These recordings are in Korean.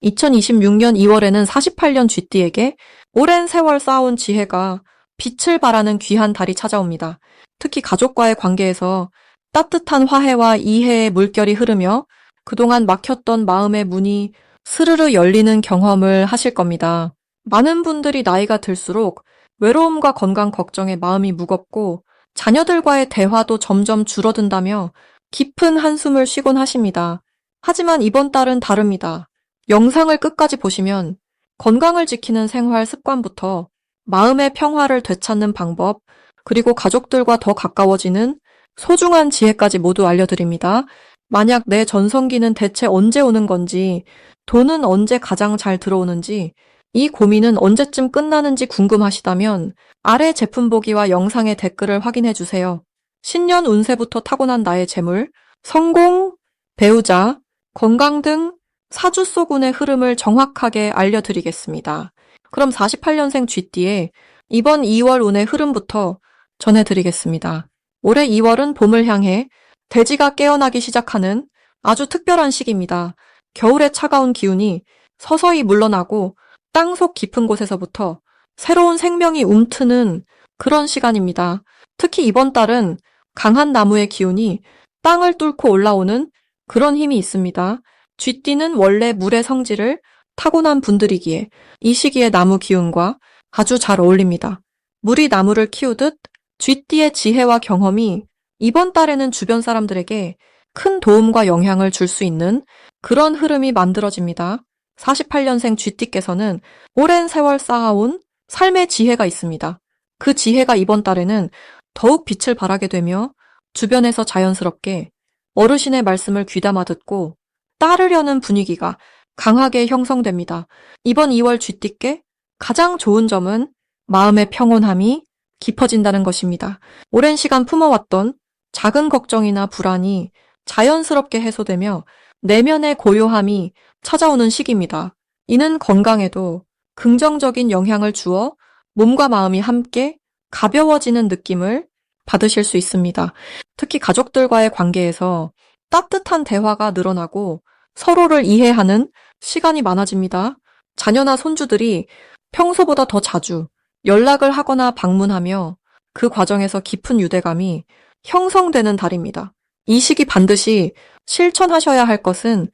2026년 2월에는 48년 쥐띠에게 오랜 세월 쌓아온 지혜가 빛을 발하는 귀한 달이 찾아옵니다. 특히 가족과의 관계에서 따뜻한 화해와 이해의 물결이 흐르며 그동안 막혔던 마음의 문이 스르르 열리는 경험을 하실 겁니다. 많은 분들이 나이가 들수록 외로움과 건강 걱정에 마음이 무겁고 자녀들과의 대화도 점점 줄어든다며 깊은 한숨을 쉬곤 하십니다. 하지만 이번 달은 다릅니다. 영상을 끝까지 보시면 건강을 지키는 생활 습관부터 마음의 평화를 되찾는 방법, 그리고 가족들과 더 가까워지는 소중한 지혜까지 모두 알려드립니다. 만약 내 전성기는 대체 언제 오는 건지, 돈은 언제 가장 잘 들어오는지, 이 고민은 언제쯤 끝나는지 궁금하시다면 아래 제품 보기와 영상의 댓글을 확인해 주세요. 신년 운세부터 타고난 나의 재물, 성공, 배우자, 건강 등 사주 속 운의 흐름을 정확하게 알려드리겠습니다. 그럼 48년생 쥐띠의 이번 2월 운의 흐름부터 전해드리겠습니다. 올해 2월은 봄을 향해 대지가 깨어나기 시작하는 아주 특별한 시기입니다. 겨울의 차가운 기운이 서서히 물러나고 땅속 깊은 곳에서부터 새로운 생명이 움트는 그런 시간입니다. 특히 이번 달은 강한 나무의 기운이 땅을 뚫고 올라오는 그런 힘이 있습니다. 쥐띠는 원래 물의 성질을 타고난 분들이기에 이 시기의 나무 기운과 아주 잘 어울립니다. 물이 나무를 키우듯 쥐띠의 지혜와 경험이 이번 달에는 주변 사람들에게 큰 도움과 영향을 줄 수 있는 그런 흐름이 만들어집니다. 48년생 쥐띠께서는 오랜 세월 쌓아온 삶의 지혜가 있습니다. 그 지혜가 이번 달에는 더욱 빛을 발하게 되며 주변에서 자연스럽게 어르신의 말씀을 귀담아 듣고 따르려는 분위기가 강하게 형성됩니다. 이번 2월 쥐띠께 가장 좋은 점은 마음의 평온함이 깊어진다는 것입니다. 오랜 시간 품어왔던 작은 걱정이나 불안이 자연스럽게 해소되며 내면의 고요함이 찾아오는 시기입니다. 이는 건강에도 긍정적인 영향을 주어 몸과 마음이 함께 가벼워지는 느낌을 받으실 수 있습니다. 특히 가족들과의 관계에서 따뜻한 대화가 늘어나고 서로를 이해하는 시간이 많아집니다. 자녀나 손주들이 평소보다 더 자주 연락을 하거나 방문하며 그 과정에서 깊은 유대감이 형성되는 달입니다. 이 시기 반드시 실천하셔야 할 것은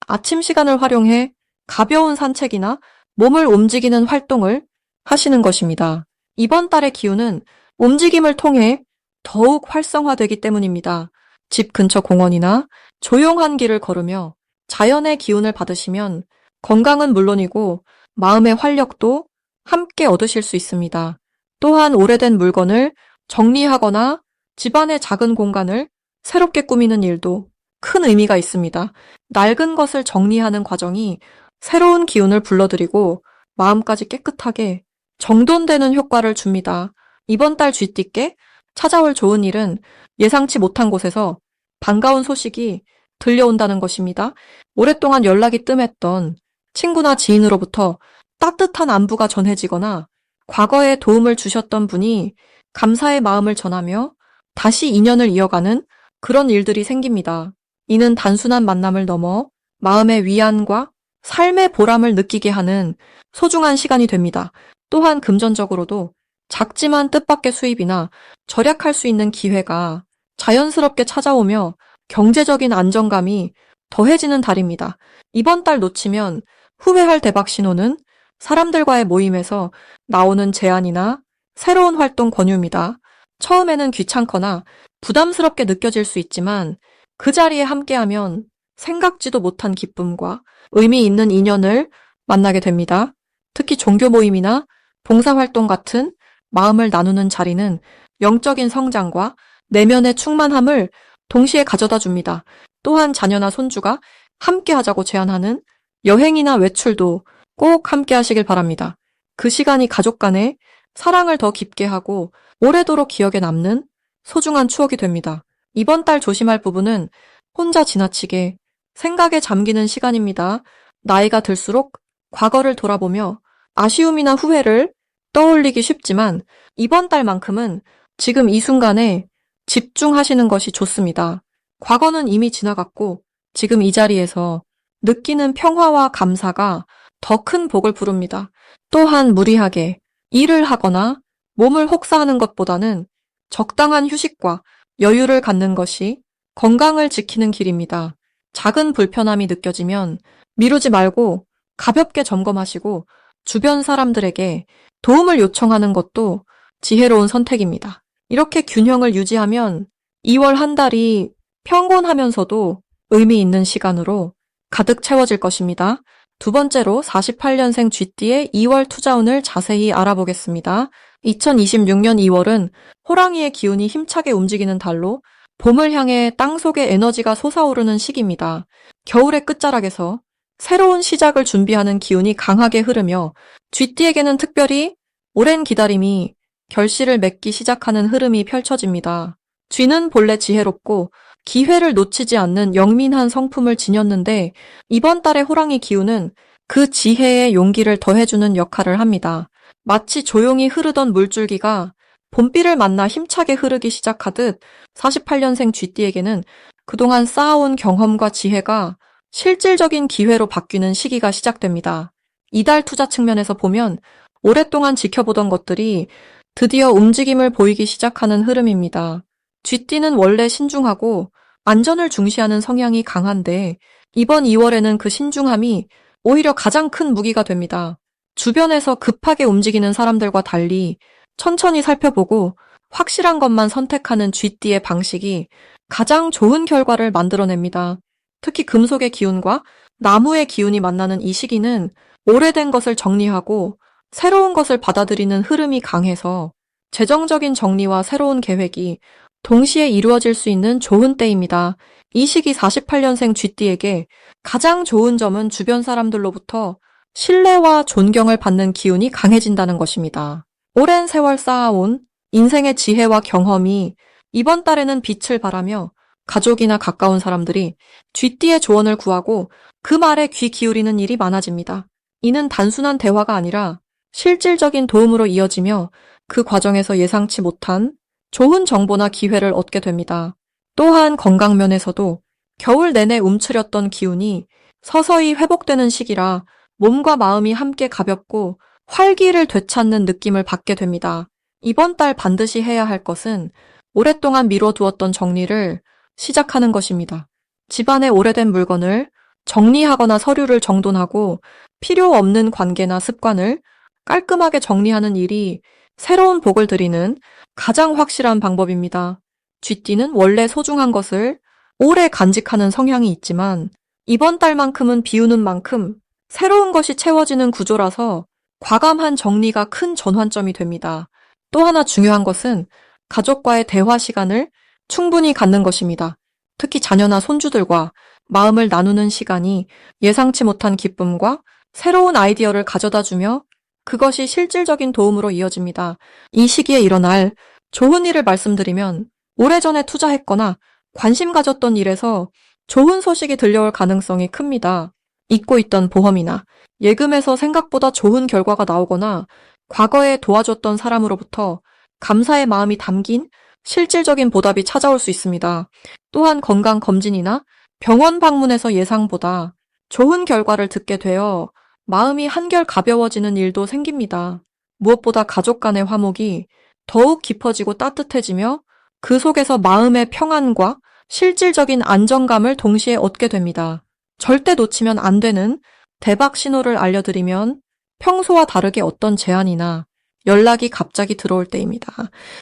아침 시간을 활용해 가벼운 산책이나 몸을 움직이는 활동을 하시는 것입니다. 이번 달의 기운은 움직임을 통해 더욱 활성화되기 때문입니다. 집 근처 공원이나 조용한 길을 걸으며 자연의 기운을 받으시면 건강은 물론이고 마음의 활력도 함께 얻으실 수 있습니다. 또한 오래된 물건을 정리하거나 집안의 작은 공간을 새롭게 꾸미는 일도 큰 의미가 있습니다. 낡은 것을 정리하는 과정이 새로운 기운을 불러들이고 마음까지 깨끗하게 정돈되는 효과를 줍니다. 이번 달 쥐띠께 찾아올 좋은 일은 예상치 못한 곳에서 반가운 소식이 들려온다는 것입니다. 오랫동안 연락이 뜸했던 친구나 지인으로부터 따뜻한 안부가 전해지거나 과거에 도움을 주셨던 분이 감사의 마음을 전하며 다시 인연을 이어가는 그런 일들이 생깁니다. 이는 단순한 만남을 넘어 마음의 위안과 삶의 보람을 느끼게 하는 소중한 시간이 됩니다. 또한 금전적으로도 작지만 뜻밖의 수입이나 절약할 수 있는 기회가 자연스럽게 찾아오며 경제적인 안정감이 더해지는 달입니다. 이번 달 놓치면 후회할 대박 신호는 사람들과의 모임에서 나오는 제안이나 새로운 활동 권유입니다. 처음에는 귀찮거나 부담스럽게 느껴질 수 있지만 그 자리에 함께하면 생각지도 못한 기쁨과 의미 있는 인연을 만나게 됩니다. 특히 종교 모임이나 봉사활동 같은 마음을 나누는 자리는 영적인 성장과 내면의 충만함을 동시에 가져다 줍니다. 또한 자녀나 손주가 함께 하자고 제안하는 여행이나 외출도 꼭 함께 하시길 바랍니다. 그 시간이 가족 간의 사랑을 더 깊게 하고 오래도록 기억에 남는 소중한 추억이 됩니다. 이번 달 조심할 부분은 혼자 지나치게 생각에 잠기는 시간입니다. 나이가 들수록 과거를 돌아보며 아쉬움이나 후회를 떠올리기 쉽지만 이번 달만큼은 지금 이 순간에 집중하시는 것이 좋습니다. 과거는 이미 지나갔고 지금 이 자리에서 느끼는 평화와 감사가 더 큰 복을 부릅니다. 또한 무리하게 일을 하거나 몸을 혹사하는 것보다는 적당한 휴식과 여유를 갖는 것이 건강을 지키는 길입니다. 작은 불편함이 느껴지면 미루지 말고 가볍게 점검하시고 주변 사람들에게 도움을 요청하는 것도 지혜로운 선택입니다. 이렇게 균형을 유지하면 2월 한 달이 평온하면서도 의미 있는 시간으로 가득 채워질 것입니다. 두 번째로 48년생 쥐띠의 2월 투자운을 자세히 알아보겠습니다. 2026년 2월은 호랑이의 기운이 힘차게 움직이는 달로 봄을 향해 땅속의 에너지가 솟아오르는 시기입니다. 겨울의 끝자락에서 새로운 시작을 준비하는 기운이 강하게 흐르며 쥐띠에게는 특별히 오랜 기다림이 결실을 맺기 시작하는 흐름이 펼쳐집니다. 쥐는 본래 지혜롭고 기회를 놓치지 않는 영민한 성품을 지녔는데 이번 달의 호랑이 기운은 그 지혜에 용기를 더해주는 역할을 합니다. 마치 조용히 흐르던 물줄기가 봄비를 만나 힘차게 흐르기 시작하듯 48년생 쥐띠에게는 그동안 쌓아온 경험과 지혜가 실질적인 기회로 바뀌는 시기가 시작됩니다. 이달 투자 측면에서 보면 오랫동안 지켜보던 것들이 드디어 움직임을 보이기 시작하는 흐름입니다. 쥐띠는 원래 신중하고 안전을 중시하는 성향이 강한데 이번 2월에는 그 신중함이 오히려 가장 큰 무기가 됩니다. 주변에서 급하게 움직이는 사람들과 달리 천천히 살펴보고 확실한 것만 선택하는 쥐띠의 방식이 가장 좋은 결과를 만들어냅니다. 특히 금속의 기운과 나무의 기운이 만나는 이 시기는 오래된 것을 정리하고 새로운 것을 받아들이는 흐름이 강해서 재정적인 정리와 새로운 계획이 동시에 이루어질 수 있는 좋은 때입니다. 이 시기 48년생 쥐띠에게 가장 좋은 점은 주변 사람들로부터 신뢰와 존경을 받는 기운이 강해진다는 것입니다. 오랜 세월 쌓아온 인생의 지혜와 경험이 이번 달에는 빛을 발하며 가족이나 가까운 사람들이 쥐띠의 조언을 구하고 그 말에 귀 기울이는 일이 많아집니다. 이는 단순한 대화가 아니라 실질적인 도움으로 이어지며 그 과정에서 예상치 못한 좋은 정보나 기회를 얻게 됩니다. 또한 건강면에서도 겨울 내내 움츠렸던 기운이 서서히 회복되는 시기라 몸과 마음이 함께 가볍고 활기를 되찾는 느낌을 받게 됩니다. 이번 달 반드시 해야 할 것은 오랫동안 미뤄두었던 정리를 시작하는 것입니다. 집안의 오래된 물건을 정리하거나 서류를 정돈하고 필요 없는 관계나 습관을 깔끔하게 정리하는 일이 새로운 복을 드리는 가장 확실한 방법입니다. 쥐띠는 원래 소중한 것을 오래 간직하는 성향이 있지만 이번 달만큼은 비우는 만큼 새로운 것이 채워지는 구조라서 과감한 정리가 큰 전환점이 됩니다. 또 하나 중요한 것은 가족과의 대화 시간을 충분히 갖는 것입니다. 특히 자녀나 손주들과 마음을 나누는 시간이 예상치 못한 기쁨과 새로운 아이디어를 가져다주며 그것이 실질적인 도움으로 이어집니다. 이 시기에 일어날 좋은 일을 말씀드리면 오래전에 투자했거나 관심 가졌던 일에서 좋은 소식이 들려올 가능성이 큽니다. 잊고 있던 보험이나 예금에서 생각보다 좋은 결과가 나오거나 과거에 도와줬던 사람으로부터 감사의 마음이 담긴 실질적인 보답이 찾아올 수 있습니다. 또한 건강검진이나 병원 방문에서 예상보다 좋은 결과를 듣게 되어 마음이 한결 가벼워지는 일도 생깁니다. 무엇보다 가족 간의 화목이 더욱 깊어지고 따뜻해지며 그 속에서 마음의 평안과 실질적인 안정감을 동시에 얻게 됩니다. 절대 놓치면 안 되는 대박 신호를 알려드리면 평소와 다르게 어떤 제안이나 연락이 갑자기 들어올 때입니다.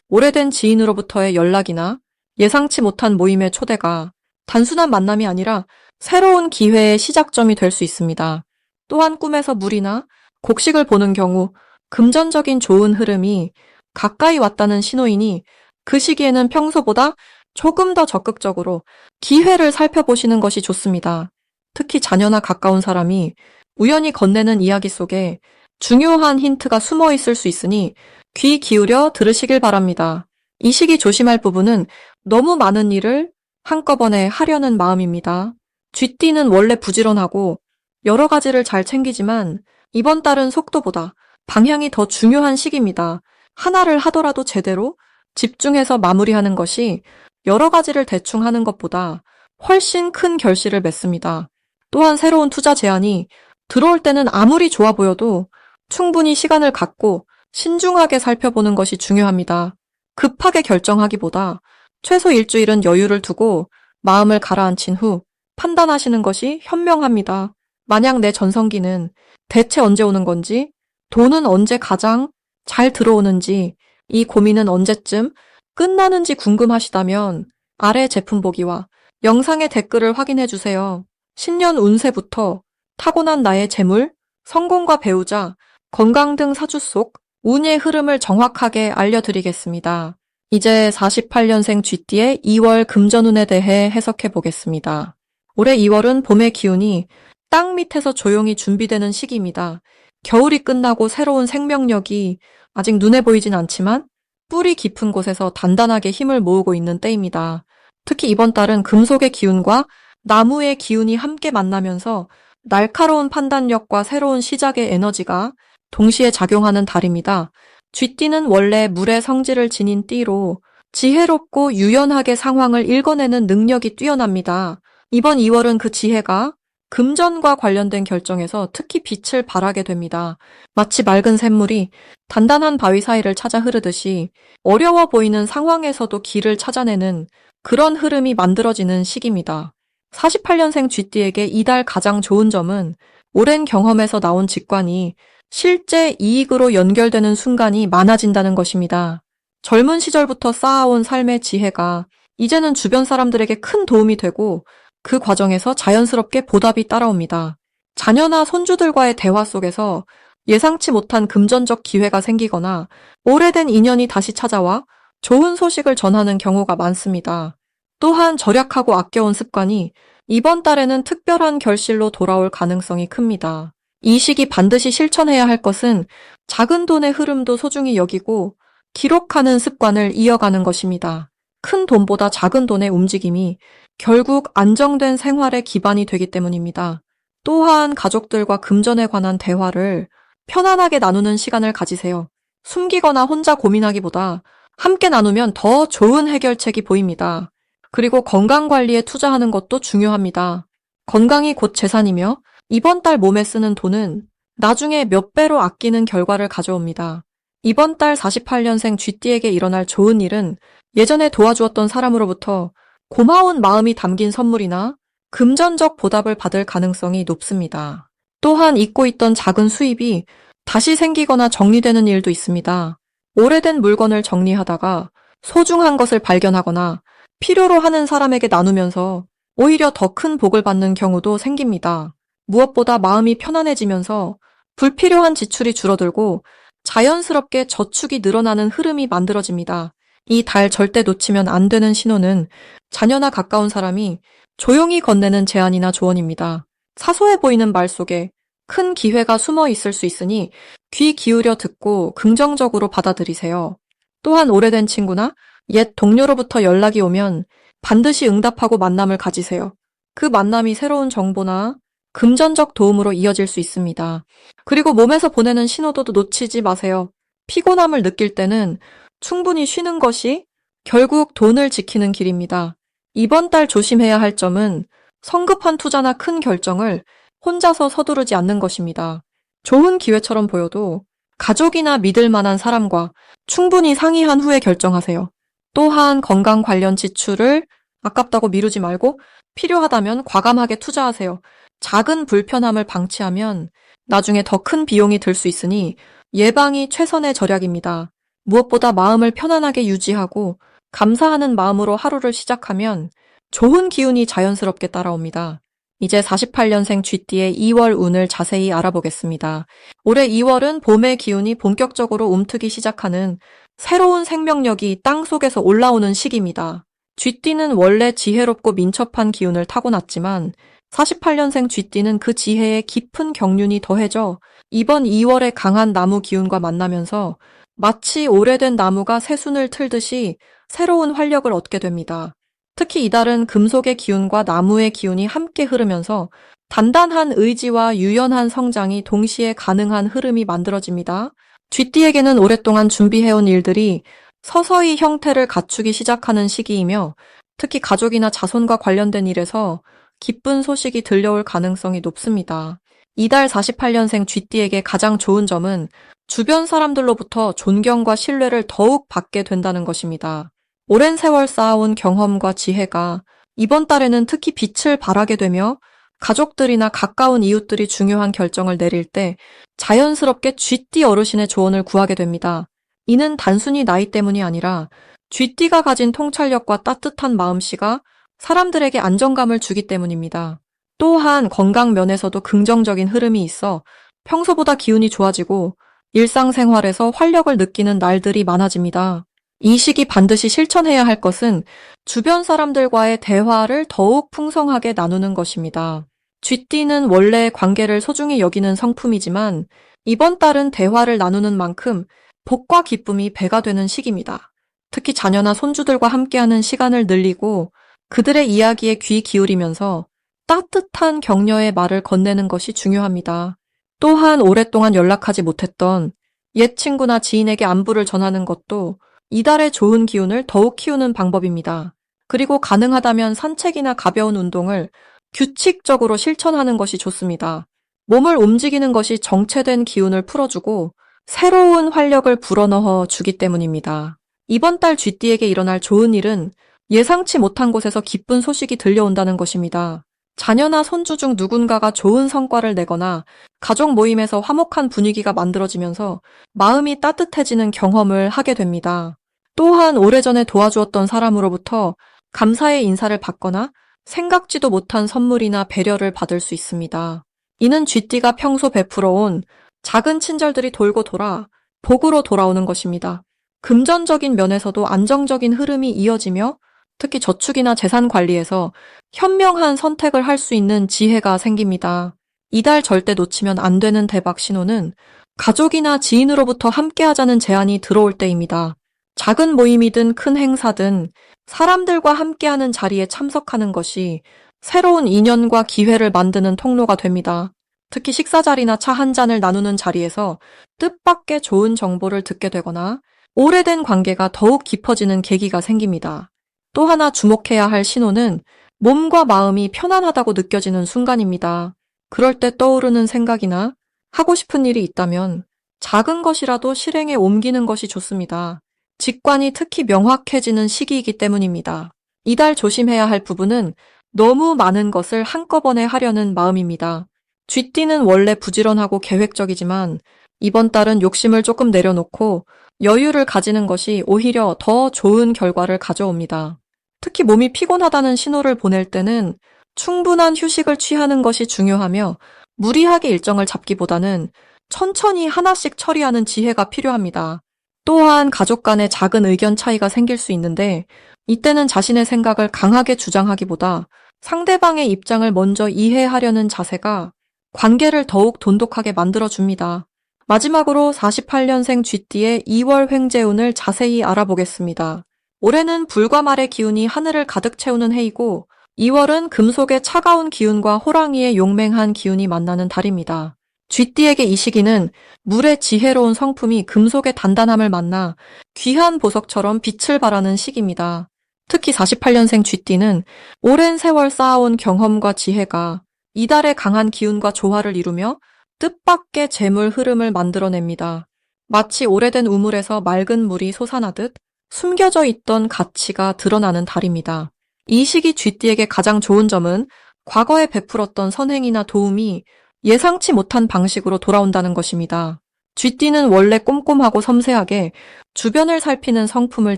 오래된 지인으로부터의 연락이나 예상치 못한 모임의 초대가 단순한 만남이 아니라 새로운 기회의 시작점이 될 수 있습니다. 또한 꿈에서 물이나 곡식을 보는 경우 금전적인 좋은 흐름이 가까이 왔다는 신호이니 그 시기에는 평소보다 조금 더 적극적으로 기회를 살펴보시는 것이 좋습니다. 특히 자녀나 가까운 사람이 우연히 건네는 이야기 속에 중요한 힌트가 숨어 있을 수 있으니 귀 기울여 들으시길 바랍니다. 이 시기 조심할 부분은 너무 많은 일을 한꺼번에 하려는 마음입니다. 쥐띠는 원래 부지런하고 여러 가지를 잘 챙기지만 이번 달은 속도보다 방향이 더 중요한 시기입니다. 하나를 하더라도 제대로 집중해서 마무리하는 것이 여러 가지를 대충 하는 것보다 훨씬 큰 결실을 맺습니다. 또한 새로운 투자 제안이 들어올 때는 아무리 좋아 보여도 충분히 시간을 갖고 신중하게 살펴보는 것이 중요합니다. 급하게 결정하기보다 최소 일주일은 여유를 두고 마음을 가라앉힌 후 판단하시는 것이 현명합니다. 만약 내 전성기는 대체 언제 오는 건지, 돈은 언제 가장 잘 들어오는지, 이 고민은 언제쯤 끝나는지 궁금하시다면 아래 제품 보기와 영상의 댓글을 확인해 주세요. 신년 운세부터 타고난 나의 재물, 성공과 배우자, 건강 등 사주 속 운의 흐름을 정확하게 알려드리겠습니다. 이제 48년생 쥐띠의 2월 금전운에 대해 해석해 보겠습니다. 올해 2월은 봄의 기운이 땅 밑에서 조용히 준비되는 시기입니다. 겨울이 끝나고 새로운 생명력이 아직 눈에 보이진 않지만 뿌리 깊은 곳에서 단단하게 힘을 모으고 있는 때입니다. 특히 이번 달은 금속의 기운과 나무의 기운이 함께 만나면서 날카로운 판단력과 새로운 시작의 에너지가 동시에 작용하는 달입니다. 쥐띠는 원래 물의 성질을 지닌 띠로 지혜롭고 유연하게 상황을 읽어내는 능력이 뛰어납니다. 이번 2월은 그 지혜가 금전과 관련된 결정에서 특히 빛을 발하게 됩니다. 마치 맑은 샘물이 단단한 바위 사이를 찾아 흐르듯이 어려워 보이는 상황에서도 길을 찾아내는 그런 흐름이 만들어지는 시기입니다. 48년생 쥐띠에게 이달 가장 좋은 점은 오랜 경험에서 나온 직관이 실제 이익으로 연결되는 순간이 많아진다는 것입니다. 젊은 시절부터 쌓아온 삶의 지혜가 이제는 주변 사람들에게 큰 도움이 되고 그 과정에서 자연스럽게 보답이 따라옵니다. 자녀나 손주들과의 대화 속에서 예상치 못한 금전적 기회가 생기거나 오래된 인연이 다시 찾아와 좋은 소식을 전하는 경우가 많습니다. 또한 절약하고 아껴온 습관이 이번 달에는 특별한 결실로 돌아올 가능성이 큽니다. 이 시기 반드시 실천해야 할 것은 작은 돈의 흐름도 소중히 여기고 기록하는 습관을 이어가는 것입니다. 큰 돈보다 작은 돈의 움직임이 결국 안정된 생활의 기반이 되기 때문입니다. 또한 가족들과 금전에 관한 대화를 편안하게 나누는 시간을 가지세요. 숨기거나 혼자 고민하기보다 함께 나누면 더 좋은 해결책이 보입니다. 그리고 건강 관리에 투자하는 것도 중요합니다. 건강이 곧 재산이며 이번 달 몸에 쓰는 돈은 나중에 몇 배로 아끼는 결과를 가져옵니다. 이번 달 48년생 쥐띠에게 일어날 좋은 일은 예전에 도와주었던 사람으로부터 고마운 마음이 담긴 선물이나 금전적 보답을 받을 가능성이 높습니다. 또한 잊고 있던 작은 수입이 다시 생기거나 정리되는 일도 있습니다. 오래된 물건을 정리하다가 소중한 것을 발견하거나 필요로 하는 사람에게 나누면서 오히려 더 큰 복을 받는 경우도 생깁니다. 무엇보다 마음이 편안해지면서 불필요한 지출이 줄어들고 자연스럽게 저축이 늘어나는 흐름이 만들어집니다. 이 달 절대 놓치면 안 되는 신호는 자녀나 가까운 사람이 조용히 건네는 제안이나 조언입니다. 사소해 보이는 말 속에 큰 기회가 숨어 있을 수 있으니 귀 기울여 듣고 긍정적으로 받아들이세요. 또한 오래된 친구나 옛 동료로부터 연락이 오면 반드시 응답하고 만남을 가지세요. 그 만남이 새로운 정보나 금전적 도움으로 이어질 수 있습니다. 그리고 몸에서 보내는 신호도 놓치지 마세요. 피곤함을 느낄 때는 충분히 쉬는 것이 결국 돈을 지키는 길입니다. 이번 달 조심해야 할 점은 성급한 투자나 큰 결정을 혼자서 서두르지 않는 것입니다. 좋은 기회처럼 보여도 가족이나 믿을 만한 사람과 충분히 상의한 후에 결정하세요. 또한 건강 관련 지출을 아깝다고 미루지 말고 필요하다면 과감하게 투자하세요. 작은 불편함을 방치하면 나중에 더 큰 비용이 들 수 있으니 예방이 최선의 절약입니다. 무엇보다 마음을 편안하게 유지하고 감사하는 마음으로 하루를 시작하면 좋은 기운이 자연스럽게 따라옵니다. 이제 48년생 쥐띠의 2월 운을 자세히 알아보겠습니다. 올해 2월은 봄의 기운이 본격적으로 움트기 시작하는 새로운 생명력이 땅속에서 올라오는 시기입니다. 쥐띠는 원래 지혜롭고 민첩한 기운을 타고났지만 48년생 쥐띠는 그 지혜에 깊은 경륜이 더해져 이번 2월에 강한 나무 기운과 만나면서 마치 오래된 나무가 새순을 틀듯이 새로운 활력을 얻게 됩니다. 특히 이달은 금속의 기운과 나무의 기운이 함께 흐르면서 단단한 의지와 유연한 성장이 동시에 가능한 흐름이 만들어집니다. 쥐띠에게는 오랫동안 준비해온 일들이 서서히 형태를 갖추기 시작하는 시기이며 특히 가족이나 자손과 관련된 일에서 기쁜 소식이 들려올 가능성이 높습니다. 이달 48년생 쥐띠에게 가장 좋은 점은 주변 사람들로부터 존경과 신뢰를 더욱 받게 된다는 것입니다. 오랜 세월 쌓아온 경험과 지혜가 이번 달에는 특히 빛을 발하게 되며 가족들이나 가까운 이웃들이 중요한 결정을 내릴 때 자연스럽게 쥐띠 어르신의 조언을 구하게 됩니다. 이는 단순히 나이 때문이 아니라 쥐띠가 가진 통찰력과 따뜻한 마음씨가 사람들에게 안정감을 주기 때문입니다. 또한 건강 면에서도 긍정적인 흐름이 있어 평소보다 기운이 좋아지고 일상생활에서 활력을 느끼는 날들이 많아집니다. 이 시기 반드시 실천해야 할 것은 주변 사람들과의 대화를 더욱 풍성하게 나누는 것입니다. 쥐띠는 원래 관계를 소중히 여기는 성품이지만 이번 달은 대화를 나누는 만큼 복과 기쁨이 배가 되는 시기입니다. 특히 자녀나 손주들과 함께하는 시간을 늘리고 그들의 이야기에 귀 기울이면서 따뜻한 격려의 말을 건네는 것이 중요합니다. 또한 오랫동안 연락하지 못했던 옛 친구나 지인에게 안부를 전하는 것도 이달의 좋은 기운을 더욱 키우는 방법입니다. 그리고 가능하다면 산책이나 가벼운 운동을 규칙적으로 실천하는 것이 좋습니다. 몸을 움직이는 것이 정체된 기운을 풀어주고 새로운 활력을 불어넣어 주기 때문입니다. 이번 달 쥐띠에게 일어날 좋은 일은 예상치 못한 곳에서 기쁜 소식이 들려온다는 것입니다. 자녀나 손주 중 누군가가 좋은 성과를 내거나 가족 모임에서 화목한 분위기가 만들어지면서 마음이 따뜻해지는 경험을 하게 됩니다. 또한 오래전에 도와주었던 사람으로부터 감사의 인사를 받거나 생각지도 못한 선물이나 배려를 받을 수 있습니다. 이는 쥐띠가 평소 베풀어온 작은 친절들이 돌고 돌아 복으로 돌아오는 것입니다. 금전적인 면에서도 안정적인 흐름이 이어지며 특히 저축이나 재산 관리에서 현명한 선택을 할 수 있는 지혜가 생깁니다. 이달 절대 놓치면 안 되는 대박 신호는 가족이나 지인으로부터 함께하자는 제안이 들어올 때입니다. 작은 모임이든 큰 행사든 사람들과 함께하는 자리에 참석하는 것이 새로운 인연과 기회를 만드는 통로가 됩니다. 특히 식사 자리나 차 한 잔을 나누는 자리에서 뜻밖의 좋은 정보를 듣게 되거나 오래된 관계가 더욱 깊어지는 계기가 생깁니다. 또 하나 주목해야 할 신호는 몸과 마음이 편안하다고 느껴지는 순간입니다. 그럴 때 떠오르는 생각이나 하고 싶은 일이 있다면 작은 것이라도 실행에 옮기는 것이 좋습니다. 직관이 특히 명확해지는 시기이기 때문입니다. 이달 조심해야 할 부분은 너무 많은 것을 한꺼번에 하려는 마음입니다. 쥐띠는 원래 부지런하고 계획적이지만 이번 달은 욕심을 조금 내려놓고 여유를 가지는 것이 오히려 더 좋은 결과를 가져옵니다. 특히 몸이 피곤하다는 신호를 보낼 때는 충분한 휴식을 취하는 것이 중요하며 무리하게 일정을 잡기보다는 천천히 하나씩 처리하는 지혜가 필요합니다. 또한 가족 간의 작은 의견 차이가 생길 수 있는데 이때는 자신의 생각을 강하게 주장하기보다 상대방의 입장을 먼저 이해하려는 자세가 관계를 더욱 돈독하게 만들어줍니다. 마지막으로 48년생 쥐띠의 2월 횡재운을 자세히 알아보겠습니다. 올해는 불과 말의 기운이 하늘을 가득 채우는 해이고 2월은 금속의 차가운 기운과 호랑이의 용맹한 기운이 만나는 달입니다. 쥐띠에게 이 시기는 물의 지혜로운 성품이 금속의 단단함을 만나 귀한 보석처럼 빛을 발하는 시기입니다. 특히 48년생 쥐띠는 오랜 세월 쌓아온 경험과 지혜가 이달의 강한 기운과 조화를 이루며 뜻밖의 재물 흐름을 만들어냅니다. 마치 오래된 우물에서 맑은 물이 솟아나듯 숨겨져 있던 가치가 드러나는 달입니다. 이 시기 쥐띠에게 가장 좋은 점은 과거에 베풀었던 선행이나 도움이 예상치 못한 방식으로 돌아온다는 것입니다. 쥐띠는 원래 꼼꼼하고 섬세하게 주변을 살피는 성품을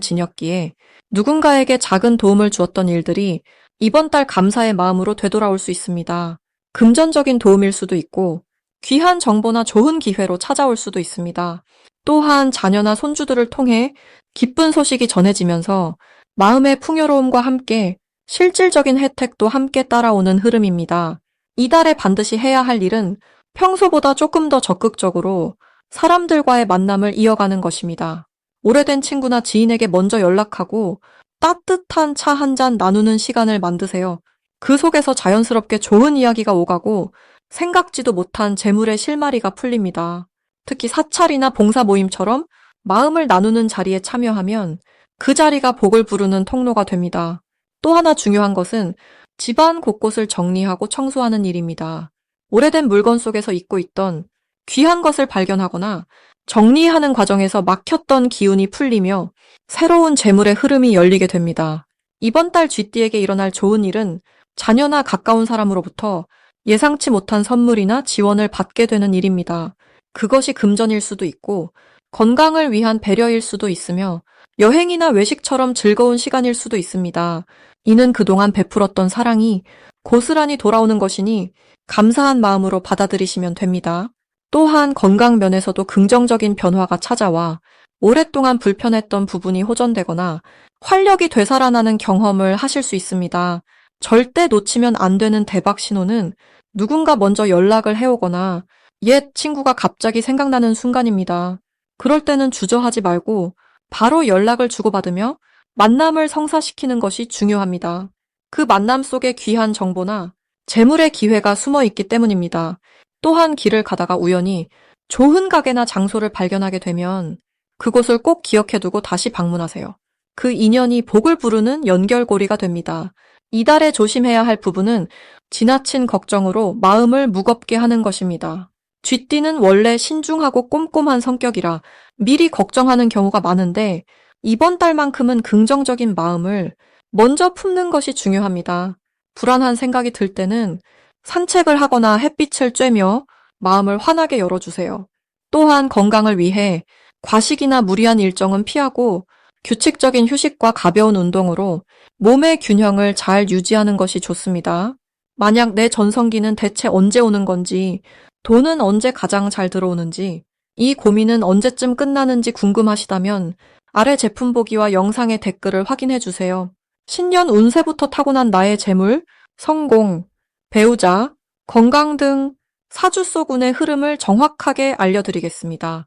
지녔기에 누군가에게 작은 도움을 주었던 일들이 이번 달 감사의 마음으로 되돌아올 수 있습니다. 금전적인 도움일 수도 있고 귀한 정보나 좋은 기회로 찾아올 수도 있습니다. 또한 자녀나 손주들을 통해 기쁜 소식이 전해지면서 마음의 풍요로움과 함께 실질적인 혜택도 함께 따라오는 흐름입니다. 이달에 반드시 해야 할 일은 평소보다 조금 더 적극적으로 사람들과의 만남을 이어가는 것입니다. 오래된 친구나 지인에게 먼저 연락하고 따뜻한 차 한 잔 나누는 시간을 만드세요. 그 속에서 자연스럽게 좋은 이야기가 오가고 생각지도 못한 재물의 실마리가 풀립니다. 특히 사찰이나 봉사 모임처럼 마음을 나누는 자리에 참여하면 그 자리가 복을 부르는 통로가 됩니다. 또 하나 중요한 것은 집안 곳곳을 정리하고 청소하는 일입니다. 오래된 물건 속에서 잊고 있던 귀한 것을 발견하거나 정리하는 과정에서 막혔던 기운이 풀리며 새로운 재물의 흐름이 열리게 됩니다. 이번 달 쥐띠에게 일어날 좋은 일은 자녀나 가까운 사람으로부터 예상치 못한 선물이나 지원을 받게 되는 일입니다. 그것이 금전일 수도 있고 건강을 위한 배려일 수도 있으며 여행이나 외식처럼 즐거운 시간일 수도 있습니다. 이는 그동안 베풀었던 사랑이 고스란히 돌아오는 것이니 감사한 마음으로 받아들이시면 됩니다. 또한 건강 면에서도 긍정적인 변화가 찾아와 오랫동안 불편했던 부분이 호전되거나 활력이 되살아나는 경험을 하실 수 있습니다. 절대 놓치면 안 되는 대박 신호는 누군가 먼저 연락을 해오거나 옛 친구가 갑자기 생각나는 순간입니다. 그럴 때는 주저하지 말고 바로 연락을 주고받으며 만남을 성사시키는 것이 중요합니다. 그 만남 속에 귀한 정보나 재물의 기회가 숨어 있기 때문입니다. 또한 길을 가다가 우연히 좋은 가게나 장소를 발견하게 되면 그곳을 꼭 기억해두고 다시 방문하세요. 그 인연이 복을 부르는 연결고리가 됩니다. 이달에 조심해야 할 부분은 지나친 걱정으로 마음을 무겁게 하는 것입니다. 쥐띠는 원래 신중하고 꼼꼼한 성격이라 미리 걱정하는 경우가 많은데 이번 달만큼은 긍정적인 마음을 먼저 품는 것이 중요합니다. 불안한 생각이 들 때는 산책을 하거나 햇빛을 쬐며 마음을 환하게 열어주세요. 또한 건강을 위해 과식이나 무리한 일정은 피하고 규칙적인 휴식과 가벼운 운동으로 몸의 균형을 잘 유지하는 것이 좋습니다. 만약 내 전성기는 대체 언제 오는 건지, 돈은 언제 가장 잘 들어오는지, 이 고민은 언제쯤 끝나는지 궁금하시다면 아래 제품 보기와 영상의 댓글을 확인해 주세요. 신년 운세부터 타고난 나의 재물, 성공, 배우자, 건강 등 사주 속 운의 흐름을 정확하게 알려드리겠습니다.